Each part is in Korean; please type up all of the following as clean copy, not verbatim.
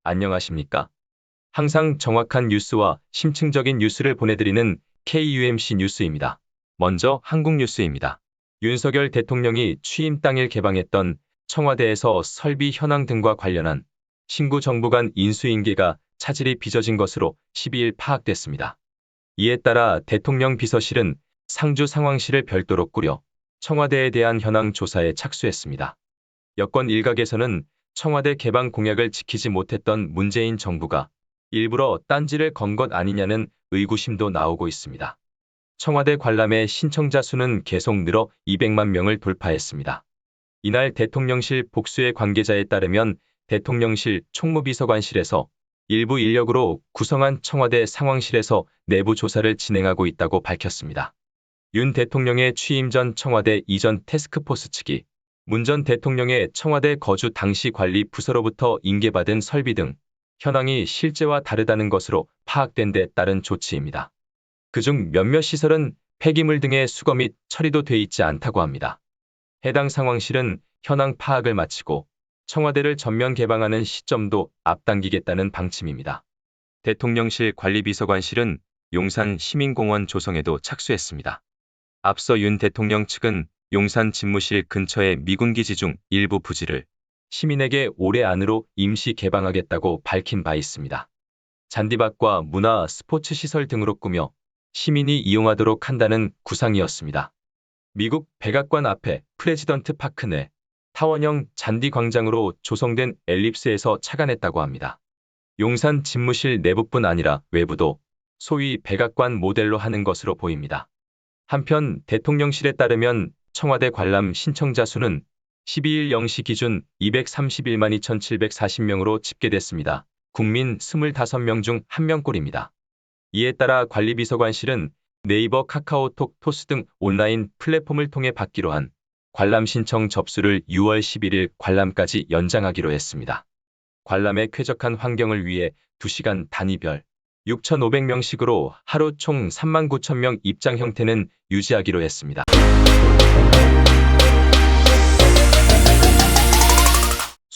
안녕하십니까? 항상 정확한 뉴스와 심층적인 뉴스를 보내드리는 KUMC 뉴스입니다. 먼저 한국 뉴스입니다. 윤석열 대통령이 취임 당일 개방했던 청와대에서 설비 현황 등과 관련한 신구 정부 간 인수인계가 차질이 빚어진 것으로 12일 파악됐습니다. 이에 따라 대통령 비서실은 상주 상황실을 별도로 꾸려 청와대에 대한 현황 조사에 착수했습니다. 여권 일각에서는 청와대 개방 공약을 지키지 못했던 문재인 정부가 일부러 딴지를 건 것 아니냐는 의구심도 나오고 있습니다. 청와대 관람의 신청자 수는 계속 늘어 200만 명을 돌파했습니다. 이날 대통령실 복수의 관계자에 따르면 대통령실 총무비서관실에서 일부 인력으로 구성한 청와대 상황실에서 내부 조사를 진행하고 있다고 밝혔습니다. 윤 대통령의 취임 전 청와대 이전 태스크포스 측이 문 전 대통령의 청와대 거주 당시 관리 부서로부터 인계받은 설비 등 현황이 실제와 다르다는 것으로 파악된 데 따른 조치입니다. 그중 몇몇 시설은 폐기물 등의 수거 및 처리도 돼 있지 않다고 합니다. 해당 상황실은 현황 파악을 마치고 청와대를 전면 개방하는 시점도 앞당기겠다는 방침입니다. 대통령실 관리비서관실은 용산 시민공원 조성에도 착수했습니다. 앞서 윤 대통령 측은 용산 집무실 근처의 미군기지 중 일부 부지를 시민에게 올해 안으로 임시 개방하겠다고 밝힌 바 있습니다. 잔디밭과 문화, 스포츠 시설 등으로 꾸며 시민이 이용하도록 한다는 구상이었습니다. 미국 백악관 앞에 프레지던트 파크 내 타원형 잔디 광장으로 조성된 엘립스에서 착안했다고 합니다. 용산 집무실 내부뿐 아니라 외부도 소위 백악관 모델로 하는 것으로 보입니다. 한편 대통령실에 따르면 청와대 관람 신청자 수는 12일 0시 기준 231만 2,740명으로 집계됐습니다. 국민 25명 중 1명꼴입니다. 이에 따라 관리비서관실은 네이버, 카카오톡, 토스 등 온라인 플랫폼을 통해 받기로 한 관람 신청 접수를 6월 11일 관람까지 연장하기로 했습니다. 관람에 쾌적한 환경을 위해 2시간 단위별 6,500명씩으로 하루 총 39,000명 입장 형태는 유지하기로 했습니다.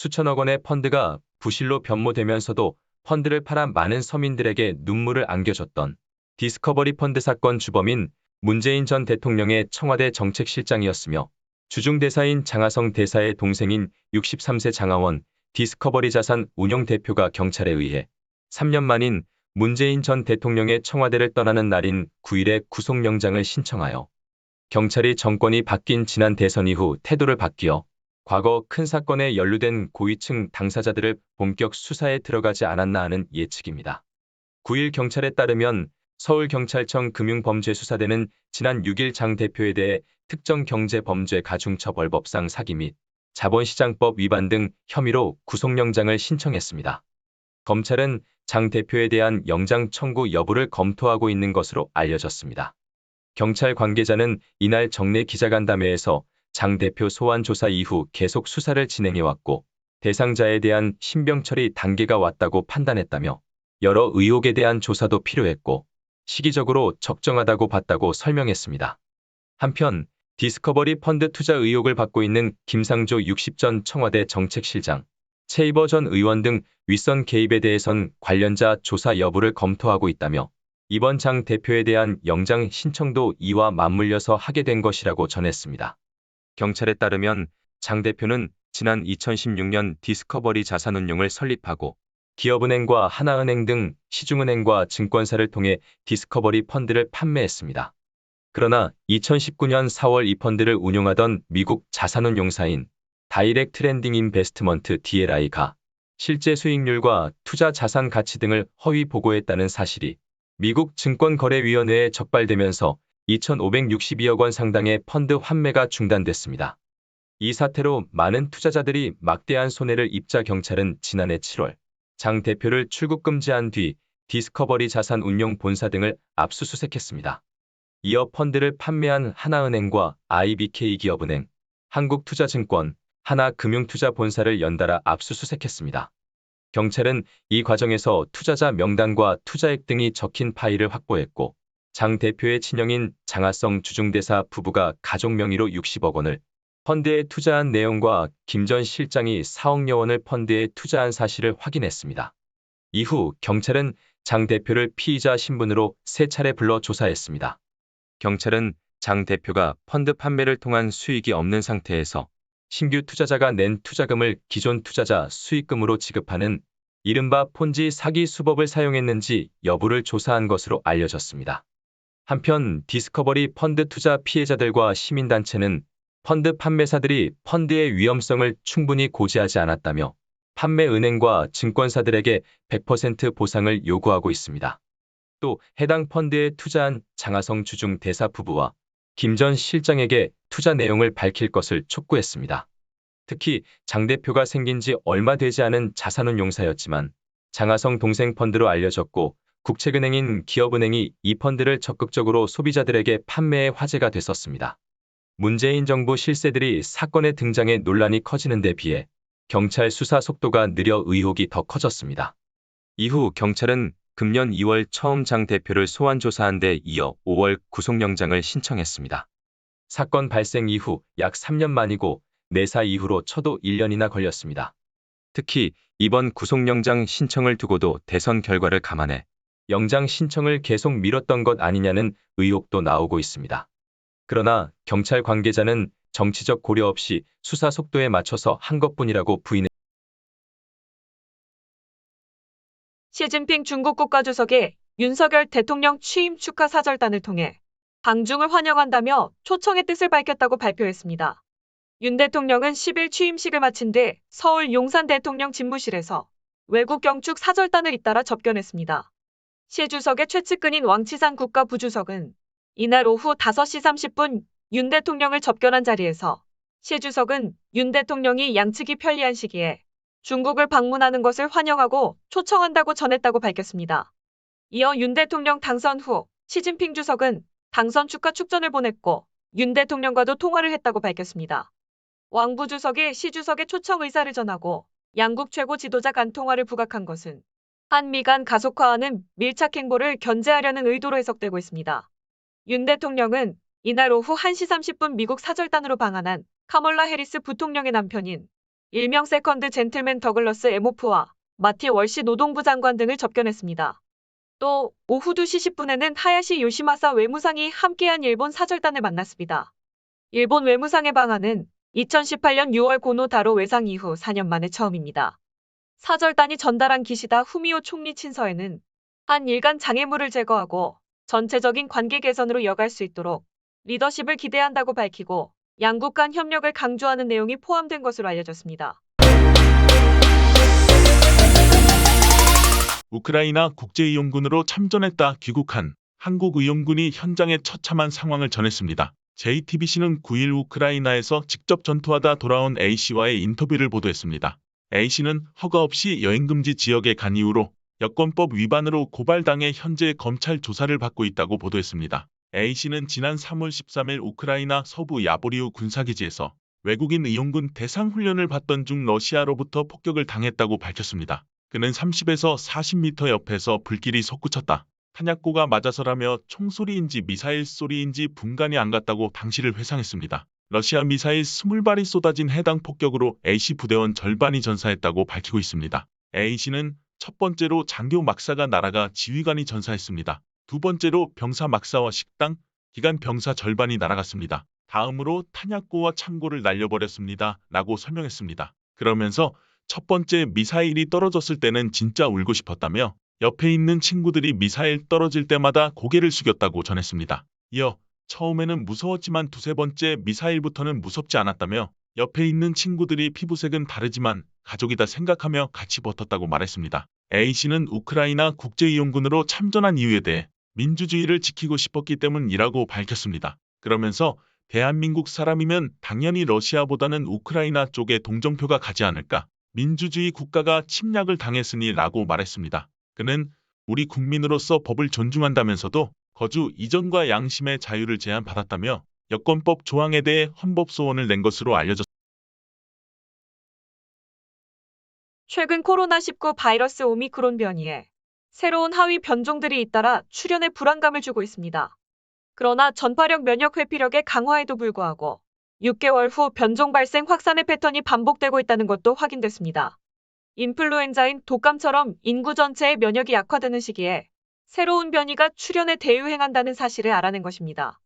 수천억 원의 펀드가 부실로 변모되면서도 펀드를 팔아 많은 서민들에게 눈물을 안겨줬던 디스커버리 펀드 사건 주범인 문재인 전 대통령의 청와대 정책실장이었으며 주중대사인 장하성 대사의 동생인 63세 장하원 디스커버리 자산 운용 대표가 경찰에 의해 3년 만인 문재인 전 대통령의 청와대를 떠나는 날인 9일에 구속영장을 신청하여 경찰이 정권이 바뀐 지난 대선 이후 태도를 바뀌어 과거 큰 사건에 연루된 고위층 당사자들을 본격 수사에 들어가지 않았나 하는 예측입니다. 9일 경찰에 따르면 서울경찰청 금융범죄수사대는 지난 6일 장 대표에 대해 특정경제범죄 가중처벌법상 사기 및 자본시장법 위반 등 혐의로 구속영장을 신청했습니다. 검찰은 장 대표에 대한 영장 청구 여부를 검토하고 있는 것으로 알려졌습니다. 경찰 관계자는 이날 정례 기자간담회에서 장 대표 소환 조사 이후 계속 수사를 진행해왔고 대상자에 대한 신병 처리 단계가 왔다고 판단했다며 여러 의혹에 대한 조사도 필요했고 시기적으로 적정하다고 봤다고 설명했습니다. 한편 디스커버리 펀드 투자 의혹을 받고 있는 김상조 60전 청와대 정책실장, 최이버 전 의원 등 윗선 개입에 대해선 관련자 조사 여부를 검토하고 있다며 이번 장 대표에 대한 영장 신청도 이와 맞물려서 하게 된 것이라고 전했습니다. 경찰에 따르면 장 대표는 지난 2016년 디스커버리 자산운용을 설립하고 기업은행과 하나은행 등 시중은행과 증권사를 통해 디스커버리 펀드를 판매했습니다. 그러나 2019년 4월 이 펀드를 운용하던 미국 자산운용사인 다이렉트 랜딩 인베스트먼트 DLI가 실제 수익률과 투자 자산 가치 등을 허위 보고했다는 사실이 미국 증권거래위원회에 적발되면서 2,562억 원 상당의 펀드 환매가 중단됐습니다. 이 사태로 많은 투자자들이 막대한 손해를 입자 경찰은 지난해 7월 장 대표를 출국 금지한 뒤 디스커버리 자산운용 본사 등을 압수수색했습니다. 이어 펀드를 판매한 하나은행과 IBK기업은행, 한국투자증권, 하나금융투자본사를 연달아 압수수색했습니다. 경찰은 이 과정에서 투자자 명단과 투자액 등이 적힌 파일을 확보했고 장 대표의 친형인 장하성 주중대사 부부가 가족 명의로 60억 원을 펀드에 투자한 내용과 김 전 실장이 4억여 원을 펀드에 투자한 사실을 확인했습니다. 이후 경찰은 장 대표를 피의자 신분으로 3차례 불러 조사했습니다. 경찰은 장 대표가 펀드 판매를 통한 수익이 없는 상태에서 신규 투자자가 낸 투자금을 기존 투자자 수익금으로 지급하는 이른바 폰지 사기 수법을 사용했는지 여부를 조사한 것으로 알려졌습니다. 한편 디스커버리 펀드 투자 피해자들과 시민단체는 펀드 판매사들이 펀드의 위험성을 충분히 고지하지 않았다며 판매은행과 증권사들에게 100% 보상을 요구하고 있습니다. 또 해당 펀드에 투자한 장하성 주중 대사 부부와 김 전 실장에게 투자 내용을 밝힐 것을 촉구했습니다. 특히 장 대표가 생긴 지 얼마 되지 않은 자산운용사였지만 장하성 동생 펀드로 알려졌고 국책은행인 기업은행이 이 펀드를 적극적으로 소비자들에게 판매해 화제가 됐었습니다. 문재인 정부 실세들이 사건의 등장에 논란이 커지는 데 비해 경찰 수사 속도가 느려 의혹이 더 커졌습니다. 이후 경찰은 금년 2월 처음 장 대표를 소환 조사한 데 이어 5월 구속영장을 신청했습니다. 사건 발생 이후 약 3년 만이고 내사 이후로 쳐도 1년이나 걸렸습니다. 특히 이번 구속영장 신청을 두고도 대선 결과를 감안해 영장 신청을 계속 미뤘던 것 아니냐는 의혹도 나오고 있습니다. 그러나 경찰 관계자는 정치적 고려 없이 수사 속도에 맞춰서 한 것뿐이라고 부인했습니다. 시진핑 중국 국가주석이 윤석열 대통령 취임 축하 사절단을 통해 방중을 환영한다며 초청의 뜻을 밝혔다고 발표했습니다. 윤 대통령은 10일 취임식을 마친 뒤 서울 용산 대통령 집무실에서 외국 경축 사절단을 잇따라 접견했습니다. 시 주석의 최측근인 왕치산 국가부주석은 이날 오후 5시 30분 윤 대통령을 접견한 자리에서 시 주석은 윤 대통령이 양측이 편리한 시기에 중국을 방문하는 것을 환영하고 초청한다고 전했다고 밝혔습니다. 이어 윤 대통령 당선 후 시진핑 주석은 당선 축하 축전을 보냈고 윤 대통령과도 통화를 했다고 밝혔습니다. 왕 부주석이 시 주석의 초청 의사를 전하고 양국 최고 지도자 간 통화를 부각한 것은 한미 간 가속화하는 밀착 행보를 견제하려는 의도로 해석되고 있습니다. 윤 대통령은 이날 오후 1시 30분 미국 사절단으로 방한한 카멀라 해리스 부통령의 남편인 일명 세컨드 젠틀맨 더글러스 에모프와 마티 월시 노동부 장관 등을 접견했습니다. 또 오후 2시 10분에는 하야시 요시마사 외무상이 함께한 일본 사절단을 만났습니다. 일본 외무상의 방한은 2018년 6월 고노다로 외상 이후 4년 만에 처음입니다. 사절단이 전달한 기시다 후미오 총리 친서에는 한 일간 장애물을 제거하고 전체적인 관계 개선으로 이어갈 수 있도록 리더십을 기대한다고 밝히고 양국 간 협력을 강조하는 내용이 포함된 것으로 알려졌습니다. 우크라이나 국제의용군으로 참전했다 귀국한 한국의용군이 현장의 처참한 상황을 전했습니다. JTBC는 9일 우크라이나에서 직접 전투하다 돌아온 A씨와의 인터뷰를 보도했습니다. A씨는 허가 없이 여행금지 지역에 간 이후로 여권법 위반으로 고발당해 현재 검찰 조사를 받고 있다고 보도했습니다. A씨는 지난 3월 13일 우크라이나 서부 야보리우 군사기지에서 외국인 의용군 대상 훈련을 받던 중 러시아로부터 폭격을 당했다고 밝혔습니다. 그는 30에서 40m 옆에서 불길이 솟구쳤다. 탄약고가 맞아서라며 총소리인지 미사일 소리인지 분간이 안 갔다고 당시를 회상했습니다. 러시아 미사일 20발이 쏟아진 해당 폭격으로 A씨 부대원 절반이 전사했다고 밝히고 있습니다. A씨는 첫 번째로 장교 막사가 날아가 지휘관이 전사했습니다. 두 번째로 병사 막사와 식당, 기관 병사 절반이 날아갔습니다. 다음으로 탄약고와 창고를 날려버렸습니다. 라고 설명했습니다. 그러면서 첫 번째 미사일이 떨어졌을 때는 진짜 울고 싶었다며 옆에 있는 친구들이 미사일 떨어질 때마다 고개를 숙였다고 전했습니다. 이어 처음에는 무서웠지만 두세 번째 미사일부터는 무섭지 않았다며 옆에 있는 친구들이 피부색은 다르지만 가족이다 생각하며 같이 버텼다고 말했습니다. A씨는 우크라이나 국제의용군으로 참전한 이유에 대해 민주주의를 지키고 싶었기 때문이라고 밝혔습니다. 그러면서 대한민국 사람이면 당연히 러시아보다는 우크라이나 쪽에 동정표가 가지 않을까. 민주주의 국가가 침략을 당했으니 라고 말했습니다. 그는 우리 국민으로서 법을 존중한다면서도 거주 이전과 양심의 자유를 제한받았다며 여권법 조항에 대해 헌법소원을 낸 것으로 알려졌습니다. 최근 코로나19 바이러스 오미크론 변이에 새로운 하위 변종들이 잇따라 출현에 불안감을 주고 있습니다. 그러나 전파력 면역 회피력의 강화에도 불구하고 6개월 후 변종 발생 확산의 패턴이 반복되고 있다는 것도 확인됐습니다. 인플루엔자인 독감처럼 인구 전체의 면역이 약화되는 시기에 새로운 변이가 출현에 대유행한다는 사실을 알아낸 것입니다.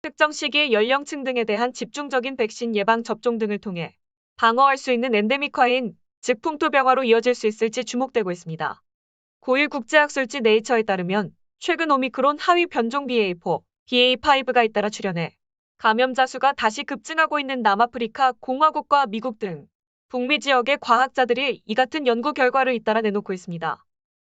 특정 시기의 연령층 등에 대한 집중적인 백신 예방 접종 등을 통해 방어할 수 있는 엔데믹화인 즉 풍토병화로 이어질 수 있을지 주목되고 있습니다. 9일 국제학술지 네이처에 따르면 최근 오미크론 하위 변종 BA4, BA5가 잇따라 출현해 감염자 수가 다시 급증하고 있는 남아프리카 공화국과 미국 등 북미 지역의 과학자들이 이 같은 연구 결과를 잇따라 내놓고 있습니다.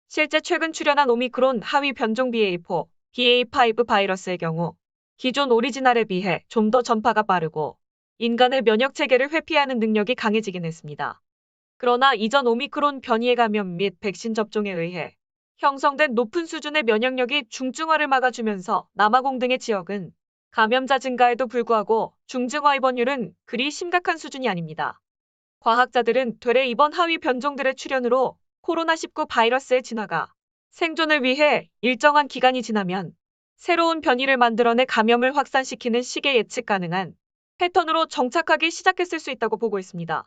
실제 최근 출현한 오미크론 하위 변종 BA4, BA5 바이러스의 경우 기존 오리지널에 비해 좀 더 전파가 빠르고 인간의 면역 체계를 회피하는 능력이 강해지긴 했습니다. 그러나 이전 오미크론 변이의 감염 및 백신 접종에 의해 형성된 높은 수준의 면역력이 중증화를 막아주면서 남아공 등의 지역은 감염자 증가에도 불구하고 중증화 입원율은 그리 심각한 수준이 아닙니다. 과학자들은 되레 이번 하위 변종들의 출현으로 코로나19 바이러스의 진화가 생존을 위해 일정한 기간이 지나면 새로운 변이를 만들어내 감염을 확산시키는 시기에 예측 가능한 패턴으로 정착하기 시작했을 수 있다고 보고 있습니다.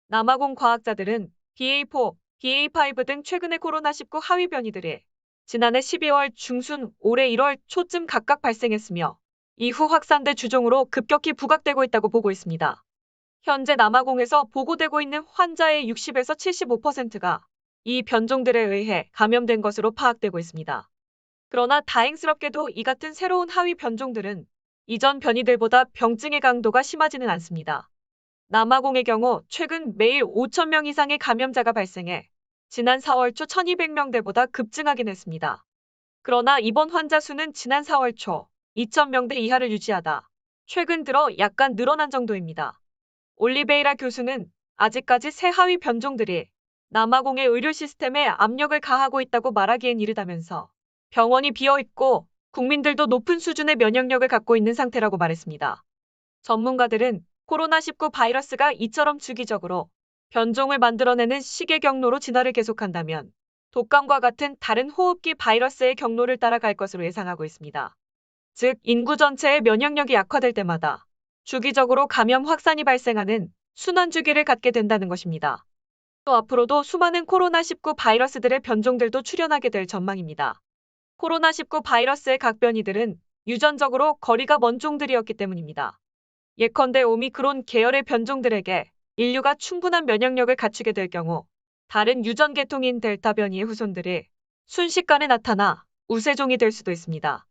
남아공 과학자들은 BA4, BA5 등 최근의 코로나19 하위 변이들이 지난해 12월 중순, 올해 1월 초쯤 각각 발생했으며 이후 확산돼 주종으로 급격히 부각되고 있다고 보고 있습니다. 현재 남아공에서 보고되고 있는 환자의 60에서 75%가 이 변종들에 의해 감염된 것으로 파악되고 있습니다. 그러나 다행스럽게도 이 같은 새로운 하위 변종들은 이전 변이들보다 병증의 강도가 심하지는 않습니다. 남아공의 경우 최근 매일 5,000명 이상의 감염자가 발생해 지난 4월 초 1,200명대보다 급증하긴 했습니다. 그러나 입원 환자 수는 지난 4월 초 2,000명대 이하를 유지하다 최근 들어 약간 늘어난 정도입니다. 올리베이라 교수는 아직까지 새 하위 변종들이 남아공의 의료 시스템에 압력을 가하고 있다고 말하기엔 이르다면서 병원이 비어있고 국민들도 높은 수준의 면역력을 갖고 있는 상태라고 말했습니다. 전문가들은 코로나19 바이러스가 이처럼 주기적으로 변종을 만들어내는 시계 경로로 진화를 계속한다면 독감과 같은 다른 호흡기 바이러스의 경로를 따라갈 것으로 예상하고 있습니다. 즉, 인구 전체의 면역력이 약화될 때마다 주기적으로 감염 확산이 발생하는 순환주기를 갖게 된다는 것입니다. 또 앞으로도 수많은 코로나19 바이러스들의 변종들도 출현하게 될 전망입니다. 코로나19 바이러스의 각 변이들은 유전적으로 거리가 먼 종들이었기 때문입니다. 예컨대 오미크론 계열의 변종들에게 인류가 충분한 면역력을 갖추게 될 경우 다른 유전 계통인 델타 변이의 후손들이 순식간에 나타나 우세종이 될 수도 있습니다.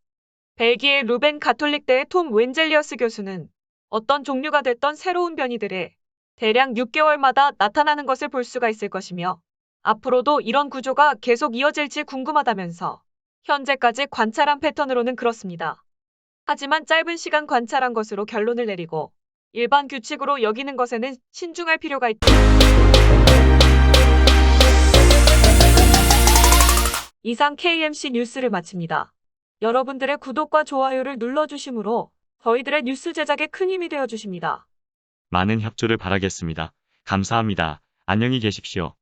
벨기에 루벤 가톨릭대의 톰 웬젤리어스 교수는 어떤 종류가 됐던 새로운 변이들이 대략 6개월마다 나타나는 것을 볼 수가 있을 것이며 앞으로도 이런 구조가 계속 이어질지 궁금하다면서 현재까지 관찰한 패턴으로는 그렇습니다. 하지만 짧은 시간 관찰한 것으로 결론을 내리고 일반 규칙으로 여기는 것에는 신중할 필요가 있다. 이상 KMC 뉴스를 마칩니다. 여러분들의 구독과 좋아요를 눌러주시므로 저희들의 뉴스 제작에 큰 힘이 되어주십니다. 많은 협조를 바라겠습니다. 감사합니다. 안녕히 계십시오.